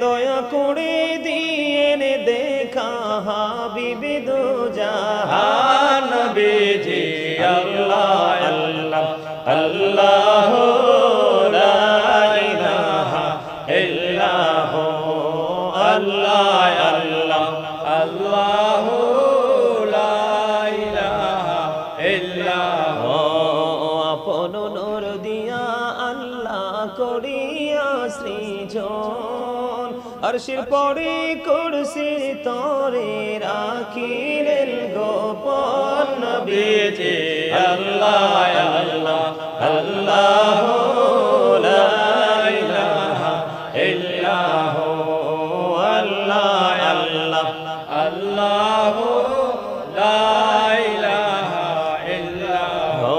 দয়া করে দিয়ে নে দেখা হাবিবি দু জাহান নবীজি আল্লাহ আল্লাহ আল্লাহ লা ইলাহা ইল্লাহু আল্লাহ আল্লাহ আল্লাহ লা ইলাহা ইল্লাহু আপন নূর দিয়া আল্লাহ করিয়া সৃজন আরশের পরে কুরসি তরে রাখিলেন গোপন নবীজি আল্লাহ আল্লাহ আল্লাহ লা ইলাহা ইল্লাহু আল্লাহ আল্লাহ আল্লাহ লা ইলাহা ইল্লাহু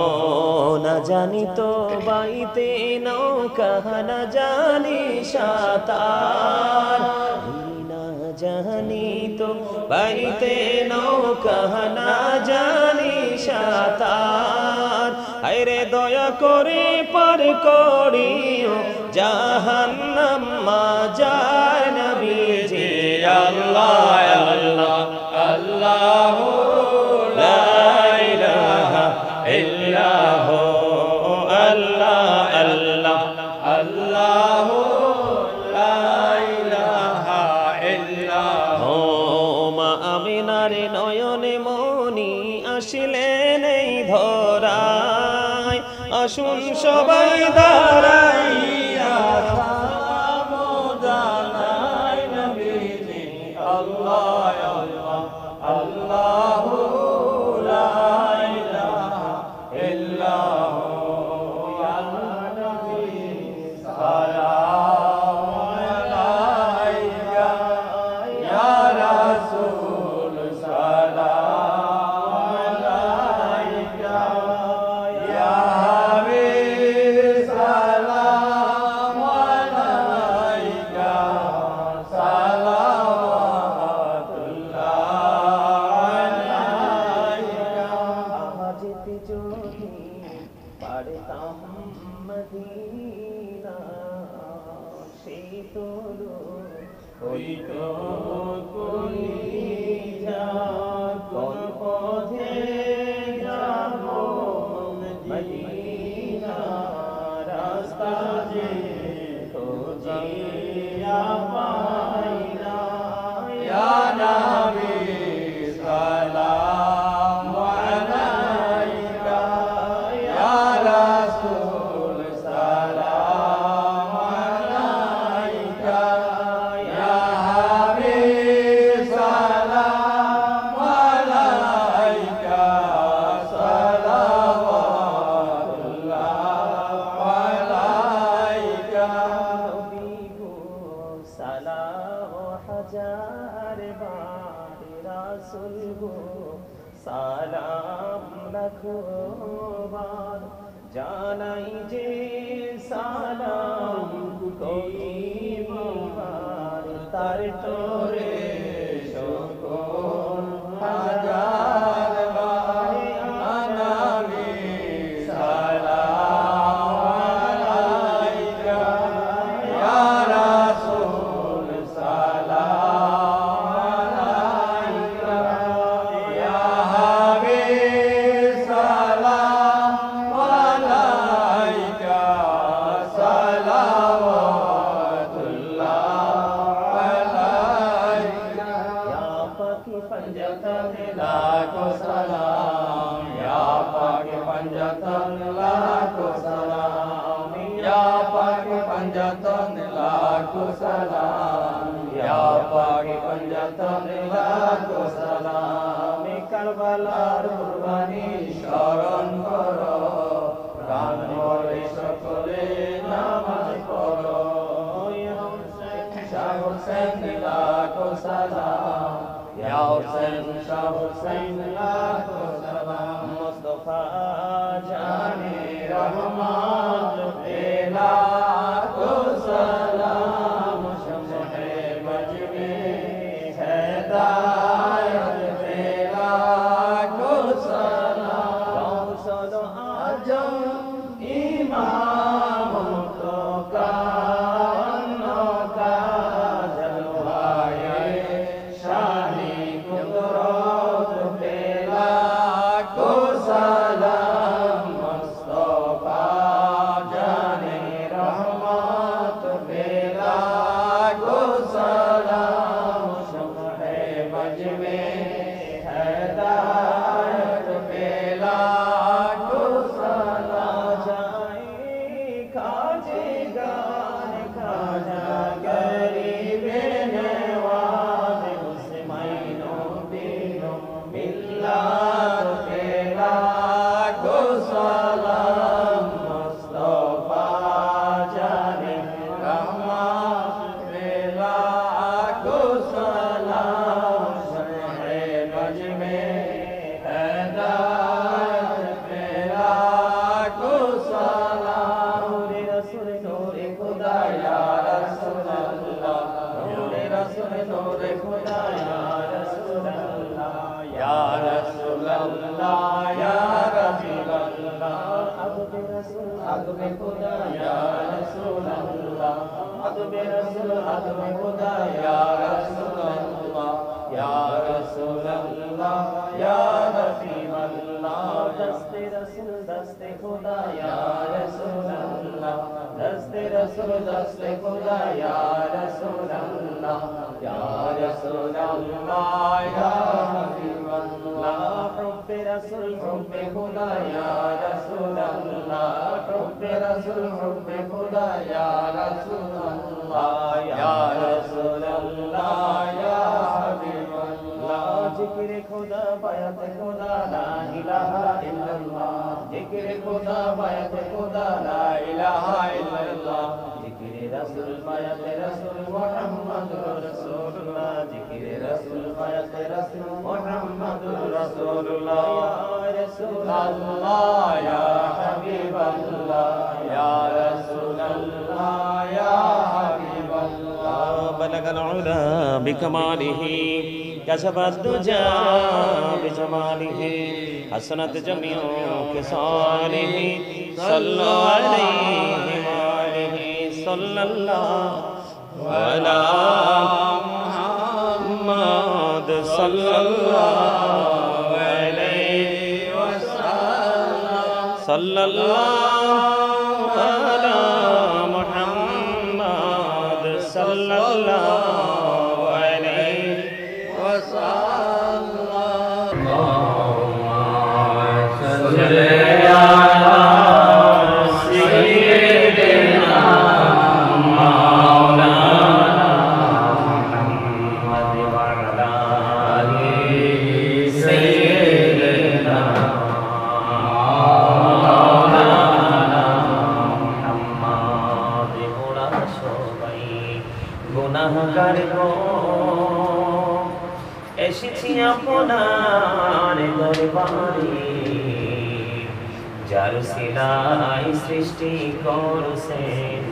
না জানি তো বাইতে নৌকা না জানি সাঁতার না জানি তো বাইতে নৌকা না জানি সাঁতার আরে দয়া করে পার করিও জাহান্নাম মা যায় নবীজি আল্লাহ আল্লাহ আল্লাহ লা ইলাহা ইল্লাহু আল্লাহ আল্লাহ আল্লাহ লা ইলাহা ইল্লাহু মা আমিনার নয়নে মনি আসিলেন এই ধরায় আসুন সবাই দাঁড়াইয়া সালাম জানাই নবীজি আল্লাহ আল্লাহ আল্লাহ লা ইলাহা ইল্লাহু ইয়া নবী সালাম আলাইকা ইয়া রাসূল সালাম আলাইকা ইয়া হাবিব সালাম আলাইকা সালাওয়াতুল্লাহ আলাইকা আহাজিতি যদি পারতাম মদিনা সেই তোরো হইতো কলিজা কোন পথে যাব মদিনা রাস্তা যে খুঁজিয়া পাই না ইয়া নবী সালাম আলাইকা ইয়া রাসূল সালাম আলাইকা ইয়া হাবিব সালাম আলাইকা সালাওয়াতুল্লাহ আলাইকা নবী গো সালাম হাজার বার রাসূল গো সালাম লাখো বার জানাই যে সালাম কইবার তার তোরে সকল হাজার বার নবী সালাম আলাইকা ইয়া রাসূল সালাম আলাইকা ইয়া হাবিব সালাম আলাইকা সালাওয়াতুল্লাহ আলাইকা ইয়া পাকি पंजतन लाखो सलाम या पाक पंजतन लाखो सलाम या पाक पंजतन लाखो सलाम या पाक पंजतन लाखो सलाम करबलार कुर्बानी शरण करो প্রাণ ভরে সকলে নামাজ পড়ো শাহ হুসেন লাখো সালাম ইয়া হুসেন শাহ হুসেন লাখো সালাম মুস্তাফা জানে রহমান লাখো সালাম শমশে মজমে হেদায়েত লাখো সালাম গৌসল আজম ইমাম তো কান मज में हिदायत पे लाखों सलाम जाए खाजे गान खाजा गरीब नवाज हुसैनों दिनों मिल्लत पे लाखों सलाम मुस्तफा जाने रहमत पे लाखों सलाम शहरे मज में हिदायत पे लाखों सलाम नूरे रसूल नूरे खुदा या रसूल अल्लाह नूरे रसूल नूरे खुदा या रसूल अल्लाह या रसूल अल्लाह या रसूल अल्लाह अदब रसूल अदब खुदा या रसूल अल्लाह अदब रसूल अदब खुदा या रसूल अल्लाह या रसूल अल्लाह या रफ़ीम अल्लाह दस्ते रसूल दस्ते खुदा या रसूल अल्लाह दस्ते रसूल दस्ते खुदा या रसूल अल्लाह या रसूल अल्लाह या हबीब अल्लाह हुब्बे रसूल हुब्बे खुदा या रसूल अल्लाह हुब्बे रसूल हुब्बे खुदा या रसूल अल्लाह या रसूल अल्लाह या हबीब अल्लाह जिक्र खुदा बायत खुदा ला इलाहा इल्लल्लाह जिक्र खुदा बायत खुदा ला इलाहा इल्लल्लाह जिक्र रसूल बायत रसूल मुहम्मदुर रसूलुल्लाह जिक्र रसूल बायत रसूल मुहम्मदुर रसूलुल्लाह या रसूल अल्लाह या हबीब अल्लाह या रसूल अल्लाह या हबीब अल्लाह बलगल उला बिकमालिही كشف الدجى بجماله حسنت جميع خصاله صلوا عليه وآله صلى الله على محمد صلى الله عليه وسلم صلى الله على محمد صلى الله যার সিলাই সৃষ্টি করছেন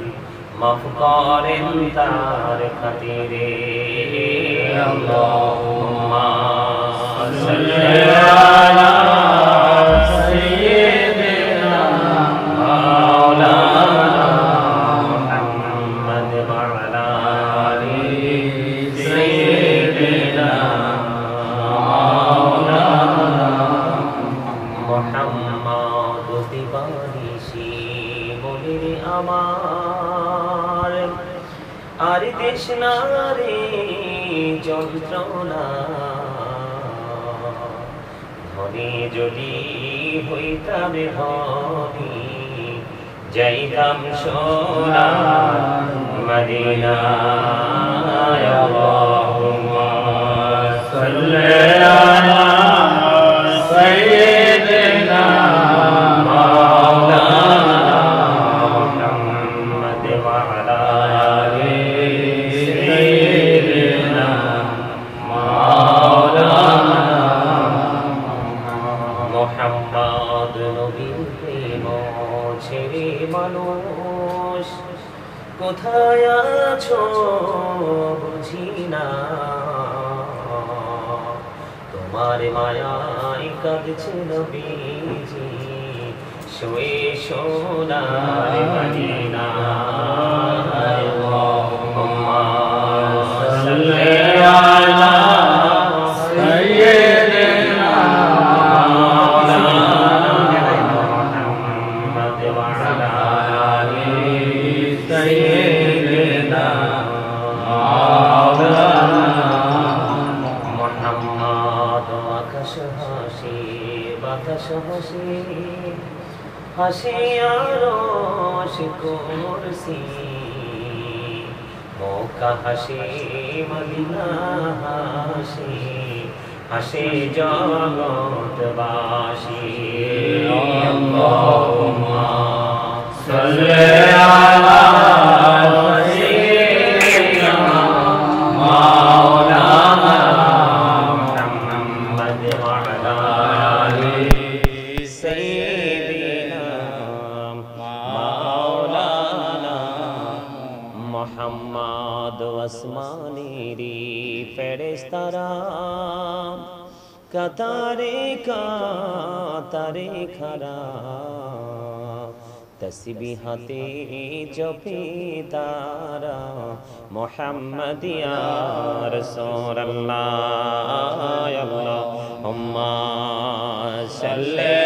মাফ করেন তার খাতিরে আল্লাহুম্মা সাল্লি আলা সাইয়্যিদিনা মাওলানা মুহাম্মদ ওয়া আলা আলি সাইয়্যিদিনা আমার আর তৃষ্ণারে যন্ত্রণা ধনী যদি হইতাম ধনী যাইতাম সোনার মদিনায় আল্লাহুম্মা সাল্লি আলা সাইয়্যিদিনা কোথায় আছো বুঝি না তোমার মায়ায় কাঁদছে নবীজি শুয়ে সোনার মদিনা আল্লাহুম্মা সাল্লি আলা সাইয়্যিদিনা মুহাম্মদ ওয়া আলা আলি সাইয়্যিদিনা মাওলানা আকাশ হাসি বাতাস হাসি হাসি আরশ কুরসি মক্কা হাসি মদিনা হাসি হাসি জগৎবাসী আল্লাহুম্মা সাল্লি আলা সাইয়্যিদিনা মাওলানা মুহাম্মদ ওয়া আলা আলি সাইয়্যিদিনা মাওলানা মুহাম্মদ আসমানিরি ফেরেশতারা কাতারে কাতারে খারা তসবিহাতে জপে তারা মুহাম্মদ ইয়া রাসূলুল্লাহ আল্লাহুম্মা সাল্লি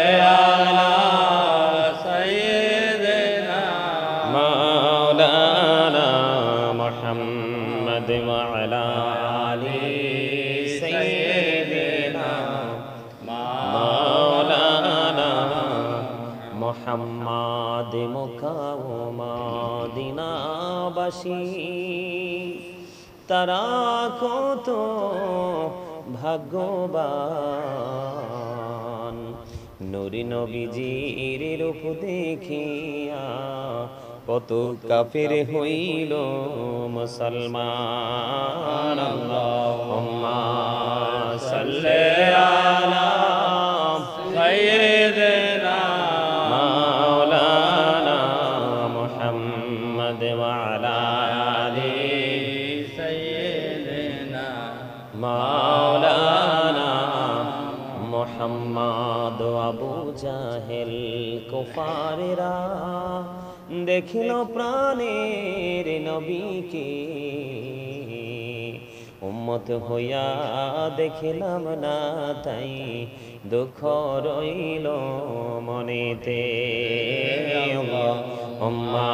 আলা সাইয়্যিদিনা মাওলানা মুহাম্মদ ওয়া আলা আলি সাইয়্যিদিনা মাওলানা মুহাম্মদ মদিনাবাসী তারা কত ভাগ্যবান নূরি নবীজির রূপ দেখিয়া কত কাফের হইল মুসলমান আল্লাহুম্মা সাল্লি আলা সাইয়্যিদিনা মাওলানা মুহাম্মদ ওয়া আলা আলি সাইয়্যিদিনা মাওলানা মুহাম্মদ আবু জাহেল কুফারেরা দেখিল প্রাণের নবীকে উম্মত হইয়া দেখিলাম না তাই দুঃখ রইল মনেতে আল্লাহুম্মা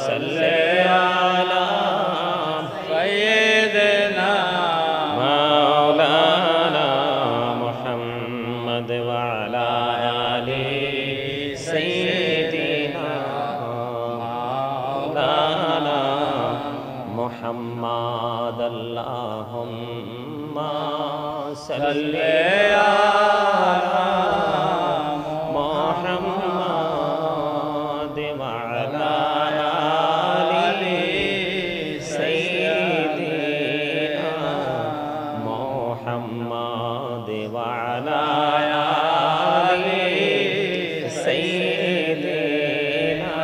সাল্লি আলা সাইয়্যিদিনা মাওলানা মুহাম্মদ ওয়া আলা আলি সাইয়্যিদিনা মাওলানা মুহাম্মদ আল্লাহুম্মা সাল্লি আলা মুহাম্মদ ওয়া আলা আলি সাইয়্যিদিনা মুহাম্মদ ওয়া আলা আলি সাইয়্যিদিনা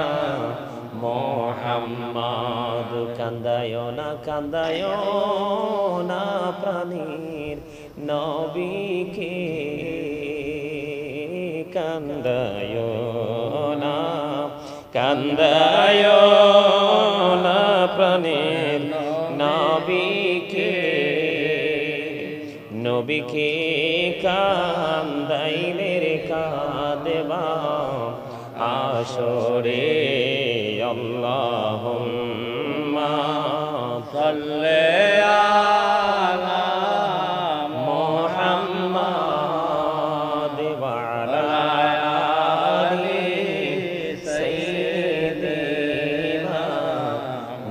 মুহাম্মদ কান্দায়ো না প্রাণীর নবীকে কান্দায়ো না প্রাণীর নবীকে কান্দাইলে রে কাঁদবা আসরে আল্লাহুম্মা সাল্লি আলা মুহাম্মদ ওয়া আলা আলি সাইয়্যিদিনা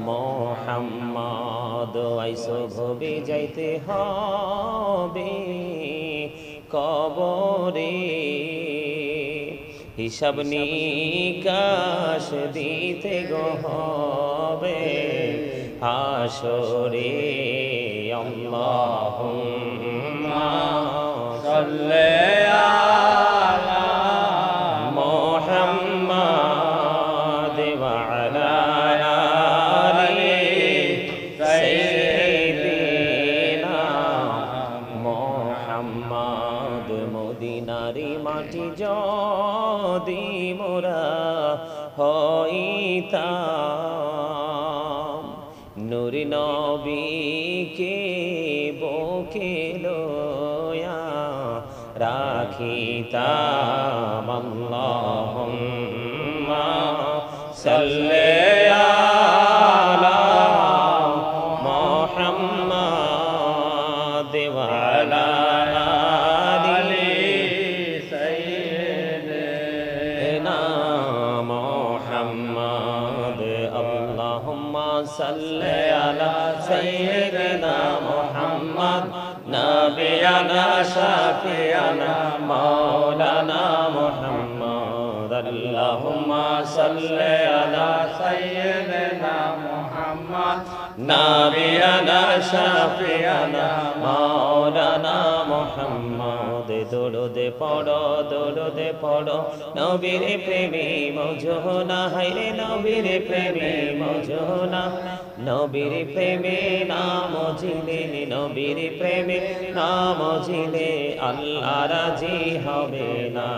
মুহাম্মদ আইসো ভবে যাইতে হবে কবরে হিসাব নিকাশ দিতে গো হবে হাসরে আল্লাহুম্মা সাল্লি আলা মুহাম্মদ ওয়া আলা আলি সাইয়্যিদিনা মুহাম্মদ মদিনারি মাটি যদি মোরা হইতাম নূর নবীকে বুকে লইয়া রাখিতাম আল্লাহুম্মা সাল্লি আলা মুহাম্মদ ওয়া আলা نبينا شفيعنا مولانا محمد اللهم صل على سيدنا محمد نبينا شفيعنا مولانا محمد দরুদ পড়ো নবীর প্রেমে মজনা হায়রে নবীর প্রেমে মজনা নবীর প্রেমে নাম জিলে নবীর প্রেমে নাম জিলে আল্লাহ রাজি হবে না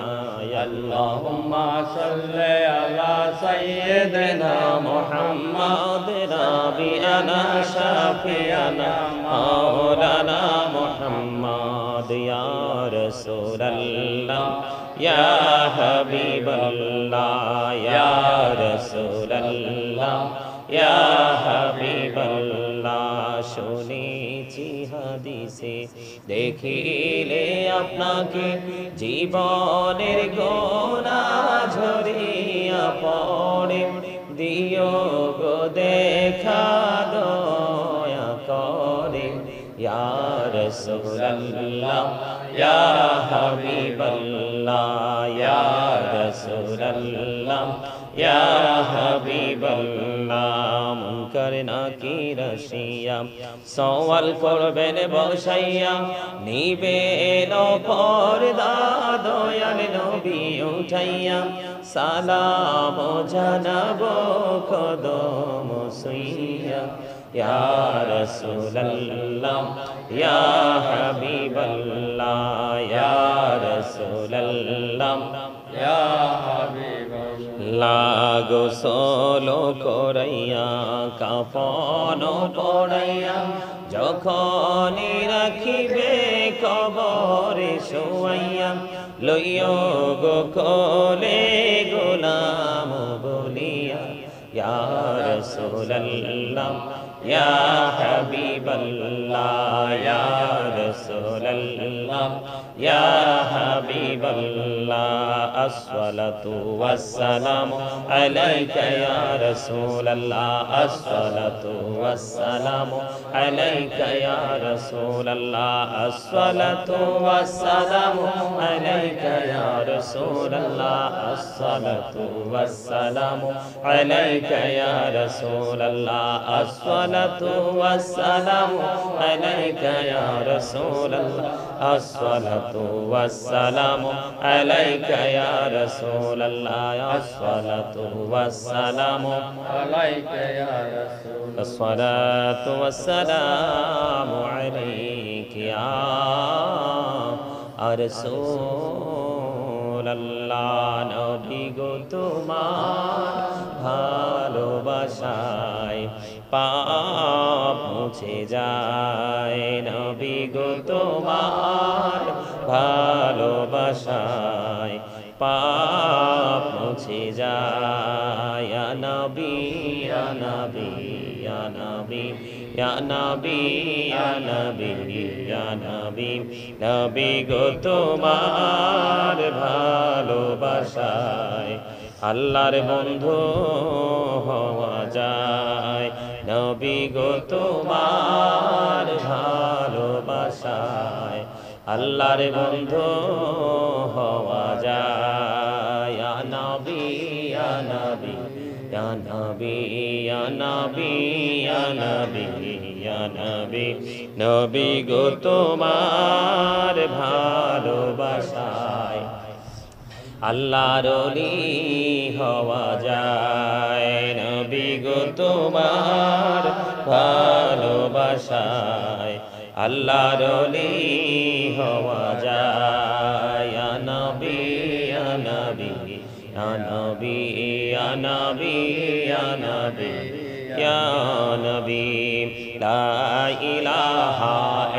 আল্লাহুম্মা সাল্লি আলা সাইয়্যিদিনা মুহাম্মদ নাবিয়ানা শাফিয়ানা মাওলানা মুহাম্মদ ইয়া রাসূলুল্লাহ ইয়া হাবিবাল্লাহ ইয়া রাসূলুল্লাহ ইয়া হাবিবাল্লাহ শুনেছি হাদিসে দেখিলে আপনাকে জীবনের গোনাহ ঝরিয়া পড়ে দিও গো দেখা দয়া করে ইয়া রাসূলুল্লাহ ইয়া হাবিবাল্লাহ ইয়া রাসূলুল্লাহ ইয়া হাবিবাল্লাহ মুনকার নাকির আসিয়া সওয়াল করবেন বসাইয়া নিবেন পর্দা দয়াল নবী উঠাইয়া সালাম জানাবো কদম ছুঁইয়া ইয়া রাসূলুল্লাহ ইয়া হাবিবাল্লাহ ইয়া রাসূলুল্লাহ ইয়া গোসল করাইয়া কাফন পড়াইয়া যখন রাখিবে কবরে শোয়াইয়া লইও গো কোলে গোলাম বলিয়া ইয়া রাসূলুল্লাহ ইয়া হাবিবাল্লাহ ইয়া রাসূলুল্লাহ ইয়া হাবিবাল্লাহ আসসালাতু ওয়াসসালামু আলাইকা ইয়া রাসূলুল্লাহ আসসালাতু ওয়াসসালামু আলাইকা ইয়া রাসূলুল্লাহ আসসালাতু ওয়াসসালামু আলাইকা ইয়া রাসূলুল্লাহ আসসালাতু ওয়াসসালামু আলাইকা ইয়া রাসূলুল্লাহ আসসালাতু ওয়াসসালামু আলাইকা ইয়া রাসূলুল্লাহ আসসালাতু ওয়াসসালামু আলাইকা ইয়া রাসূলুল্লাহ আসসালাতু ওয়াসসালামু আলাইকা ইয়া রাসূলুল্লাহ আসসালাতু ওয়াসসালামু আলাইকা ইয়া রাসূলুল্লাহ নবী গো তোমার ভালোবাসায় পাপ মুছে যায় নবী গো তোমার ভালোবাসায় পাপ মুছে যায় ইয়া নবী ইয়া নবী ইয়া নবী ইয়া নবী ইয়া নবী ইয়া নবী নবী গো তোমার ভালোবাসায় আল্লাহর বন্ধু হওয়া যায় নবী গো তোমার ভালোবাসায় আল্লাহর বন্ধু হওয়া যায় ইয়া নবী ইয়া নবী ইয়া নবী ইয়া নবী ইয়া নবী ইয়া নবী নবী গো তোমার ভালোবাসায় আল্লাহর ওলি হওয়া যায় নবী গো তোমার ভালোবাসায় আল্লাহর ওলি হওয়া যায় ইয়া নবী ইয়া নবী ইয়া নবী ইয়া নবী ইয়া নবী ইয়া নবী লা ইলাহা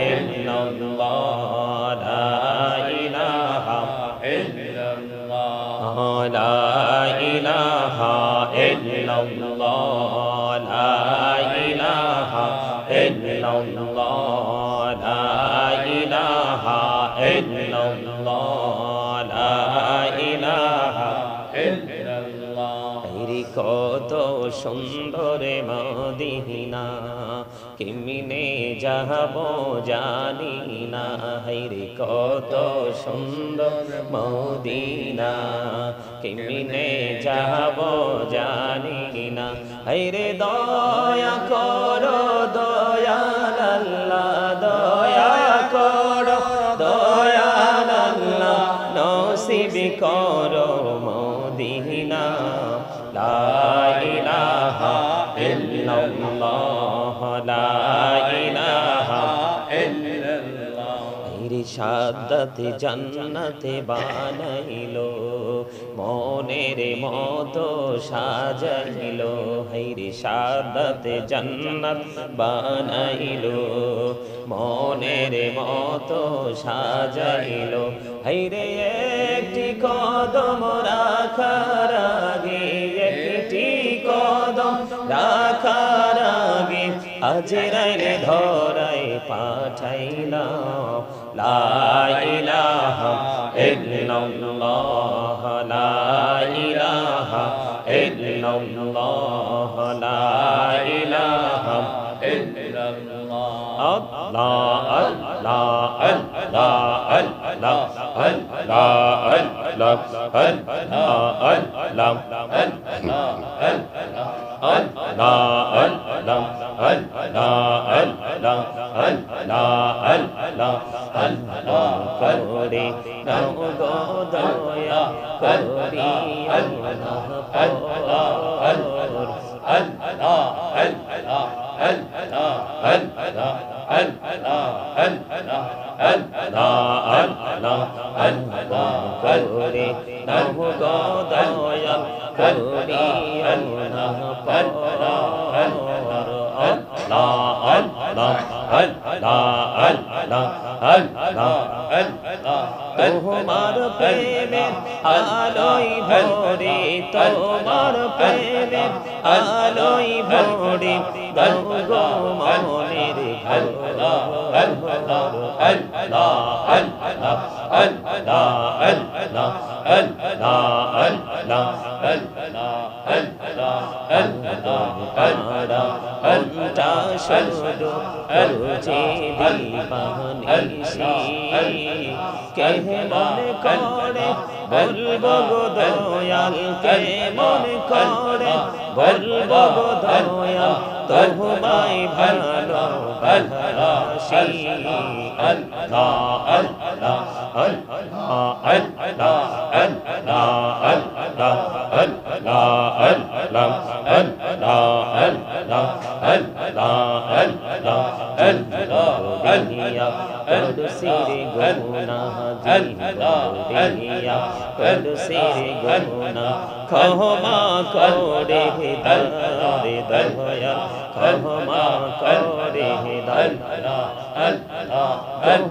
ইল্লাল্লাহ লা ইলাহা ইল্লাল্লাহ লা ইলাহা ইল্লাল্লাহ লা ইলাহা ইল্লাল্লাহ লা ইলাহা ইল্লাল্লাহ লা ইলাহা ইল্লাল্লাহ কত সুন্দর মদিনা কেমনে যাব জানি না, হায়রে কত সুন্দর মদিনা। কেমনে যাব জানি না, হায়রে দয়া করো দয়াল আল্লাহ, দয়া করো দয়াল আল্লাহ, নসিব করো মদিনা। লা ইলাহা ইল্লাল্লাহ, লা ইলাহা ইল্লাল্লাহ। সাদাতে জান্নাতে বানাইলো, মনের মতো সাজাইলো। হায়রে সাদাতে জান্নাত বানাইলো, মনের মতো সাজাইলো। হায়রে একটি কদম রাখার আগে, একটি কদম রাখার আগে আজরাইল ধরায় পাঠাইলাম। লা ইলাহা ইল্লাল্লাহ, লা ইলাহা ইল্লাল্লাহ, লা ইলাহা ইল্লাল্লাহ। আল্লাহ আল্লাহ আল্লাহ আল্লাহ আল্লাহ আল্লাহ আল্লাহ করে নাও গো দয়া করিয়া করে নাও গো দয়া করিয়া তোমার প্রেমে আলোয় ভরে, তোমার প্রেমে আলোয় ভরে দাও গো মনের ঘন্টা শুধু রোজে দিবানিশি, কে মনে করে বলবো গো দয়াল, কে মনে করে বলবো গো দয়াল, তোমায় ভালোবাসি। আল্লাহ আল্লাহ আল্লাহ আল্লাহ আল্লাহ আল্লাহ আল্লাহ আল্লাহ আল্লাহ আল্লাহ আল্লাহ আল্লাহ করসির গুনাহ জিবরিয়া, করসির গুনাহ ক্ষমা করে দারে দয়া, ক্ষমা করে দারে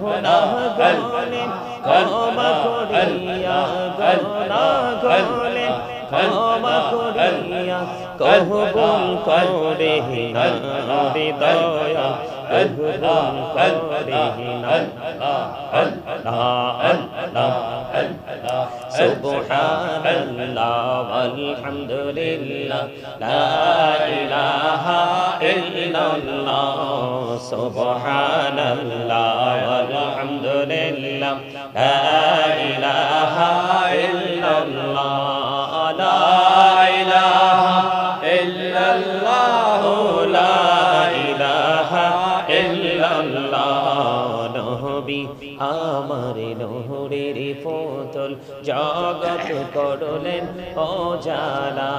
গুনাহ গলে ক্ষমা করিয়া, গুনাহ গলে ক্ষমা করিয়া কবুল করে না রে দয়া, কবুল করে না। আল্লাহ আল্লাহ সুবহানাল্লাহ আলহামদুলিল্লাহ, লা ইলাহা ইল্লাল্লাহ, সুবহানাল্লাহ আলহামদুলিল্লাহ, লা ইলাহা ইল্লাল্লাহ, লা ইলাহা ইল্লাল্লাহ, লা ইলাহা ইল্লাল্লাহ। নবী আমার নূরের পুতুল, জগৎ করলেন উজালা,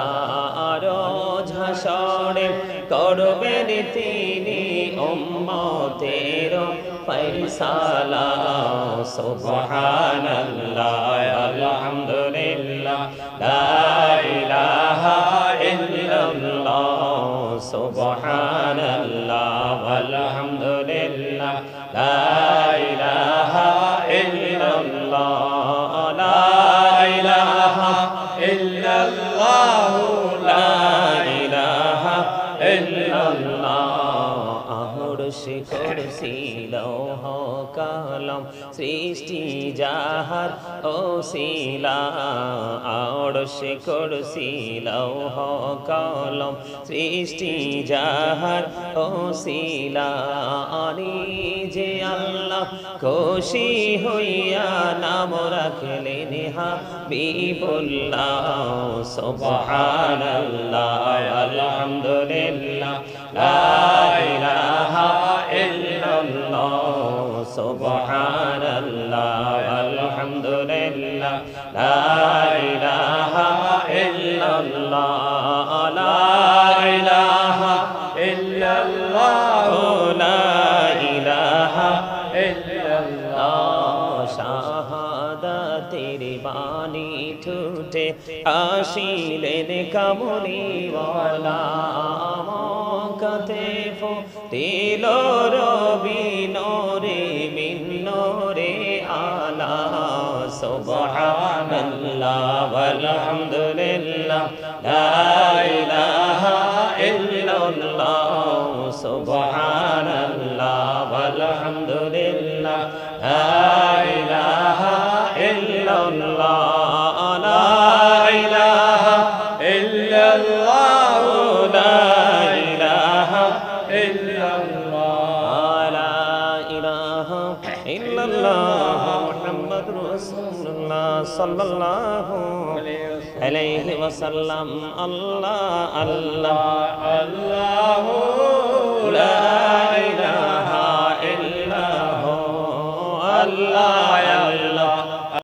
রোজ হাসরে করবেন তিনি উম্মতের ফয়সালা। সুবহানাল্লাহ আলহামদুলিল্লাহ, লা ইলাহা ইল্লাল্লাহ, সুবহানাল্লাহ আলহামদুলিল্লাহ, লা ইলাহা ইল্লাল্লাহ, লা ইলাহা ইল্লাল্লাহ, লা ইলাহা ইল্লাল্লাহ। আরশ কুরসি লৌহ কলম কলম সৃষ্টি যাহার ওসিলা আরশে কুরসি লৌহ কলম সৃষ্টি যাহার ওসিলা আনি যে আল্লাহ খুশি হইয়া নাম রাখলেন হাবিবুল্লাহ সুবহানাল্লাহ আলহামদুলিল্লাহ লা ইলাহা ইল্লাল্লাহ সুবহানাল্লাহ আলহামদুলিল্লাহ লা ইলাহা ইল্লাল্লাহ লা ইলাহা ইল্লাল্লাহ লা ইলাহা ইল্লাল্লাহ শাহাদাতের বাণী ঠুটে আসিলেন কামলিওয়ালা মক্কাতে ফুটিল রবি নূরে মিন নূরে আলা সুবহানাল্লাহ ওয়ালহামদুলিল্লাহ লা ইলাহা ইল্লাল্লাহ সুবহানাল্লাহ ওয়ালহামদুলিল্লাহ লা ইলাহা ইল্লাল্লাহ লা ইলাহা ইল্লাল্লাহ লা ইলাহা ইল্লাল্লাহ লা ইলাহা ইল্লাল্লাহ মুহাম্মাদুর রাসূলুল্লাহ সাল্লাল্লাহু আলাইহি ওয়াসাল্লাম আল্লাহ আল্লাহ আল্লাহু লা ইলাহা ইল্লাহু আল্লাহ